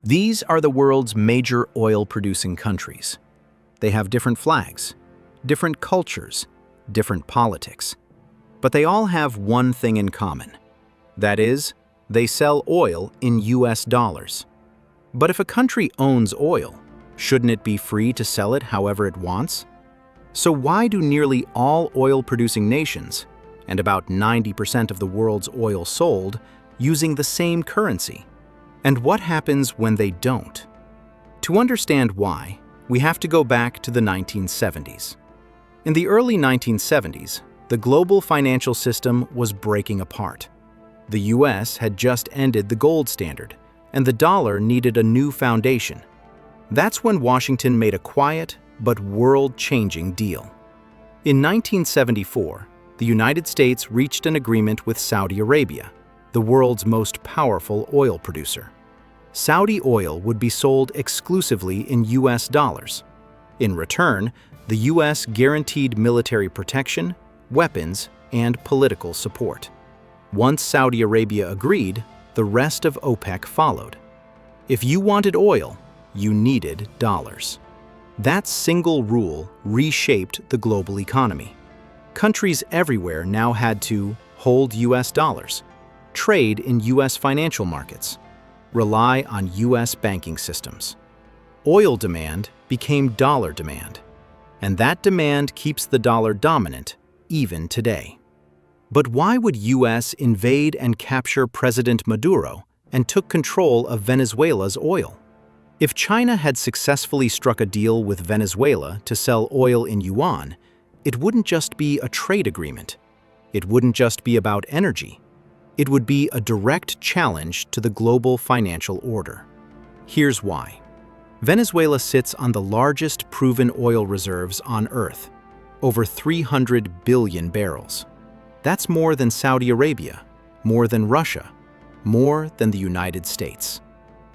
These are the world's major oil-producing countries. They have different flags, different cultures, different politics. But they all have one thing in common. That is, they sell oil in US dollars. But if a country owns oil, shouldn't it be free to sell it however it wants? So why do nearly all oil-producing nations, and about 90% of the world's oil sold, using the same currency? And what happens when they don't? To understand why, we have to go back to the 1970s. In the early 1970s, the global financial system was breaking apart. The US had just ended the gold standard, and the dollar needed a new foundation. That's when Washington made a quiet but world-changing deal. In 1974, the United States reached an agreement with Saudi Arabia, the world's most powerful oil producer. Saudi oil would be sold exclusively in US dollars. In return, the US guaranteed military protection, weapons, and political support. Once Saudi Arabia agreed, the rest of OPEC followed. If you wanted oil, you needed dollars. That single rule reshaped the global economy. Countries everywhere now had to hold US dollars, trade in US financial markets, rely on US banking systems. Oil demand became dollar demand, and that demand keeps the dollar dominant even today. But why would US invade and capture President Maduro and took control of Venezuela's oil? If China had successfully struck a deal with Venezuela to sell oil in yuan, it wouldn't just be a trade agreement. It wouldn't just be about energy. It would be a direct challenge to the global financial order. Here's why. Venezuela sits on the largest proven oil reserves on Earth, over 300 billion barrels. That's more than Saudi Arabia, more than Russia, more than the United States.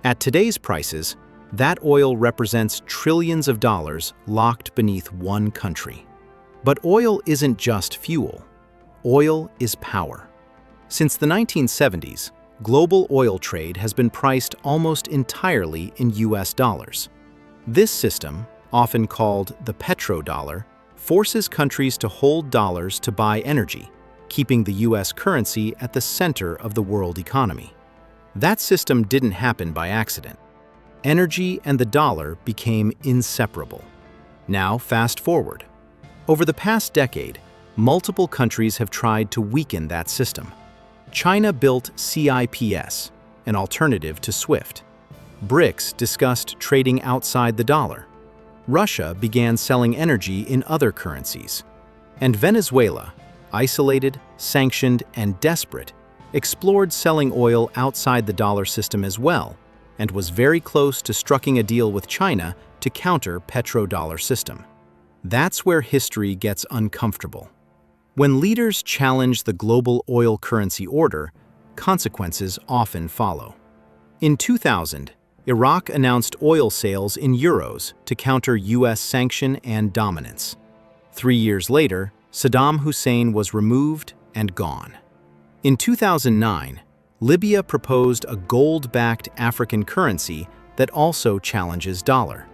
At today's prices, that oil represents trillions of dollars locked beneath one country. But oil isn't just fuel. Oil is power. Since the 1970s, global oil trade has been priced almost entirely in US dollars. This system, often called the Petro-Dollar, forces countries to hold dollars to buy energy, keeping the US currency at the center of the world economy. That system didn't happen by accident. Energy and the dollar became inseparable. Now, fast forward. Over the past decade, multiple countries have tried to weaken that system. China built CIPS, an alternative to SWIFT. BRICS discussed trading outside the dollar. Russia began selling energy in other currencies. And Venezuela, isolated, sanctioned, and desperate, explored selling oil outside the dollar system as well, and was very close to striking a deal with China to counter Petro-Dollar system. That's where history gets uncomfortable. When leaders challenge the global oil currency order, consequences often follow. In 2000, Iraq announced oil sales in euros to counter US sanction and dominance. 3 years later, Saddam Hussein was removed and gone. In 2009, Libya proposed a gold-backed African currency that also challenges dollar.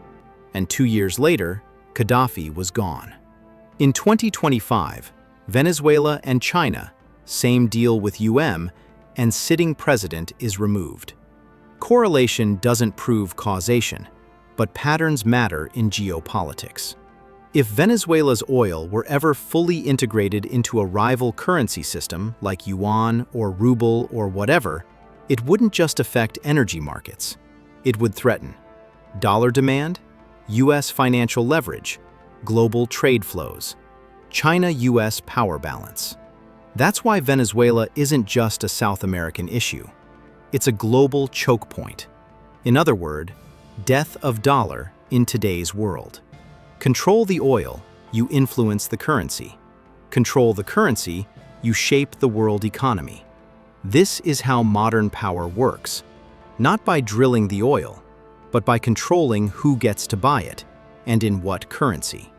And 2 years later, Gaddafi was gone. In 2025, Venezuela and China, same deal with and sitting president is removed. Correlation doesn't prove causation, but patterns matter in geopolitics. If Venezuela's oil were ever fully integrated into a rival currency system like yuan or ruble or whatever, it wouldn't just affect energy markets. It would threaten dollar demand, US financial leverage, global trade flows, China-US power balance. That's why Venezuela isn't just a South American issue. It's a global choke point. In other words, death of dollar in today's world. Control the oil, you influence the currency. Control the currency, you shape the world economy. This is how modern power works, not by drilling the oil, but by controlling who gets to buy it and in what currency.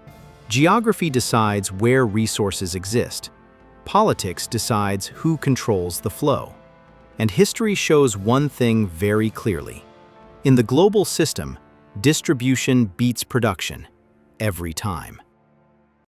Geography decides where resources exist. Politics decides who controls the flow. And history shows one thing very clearly. In the global system, distribution beats production every time.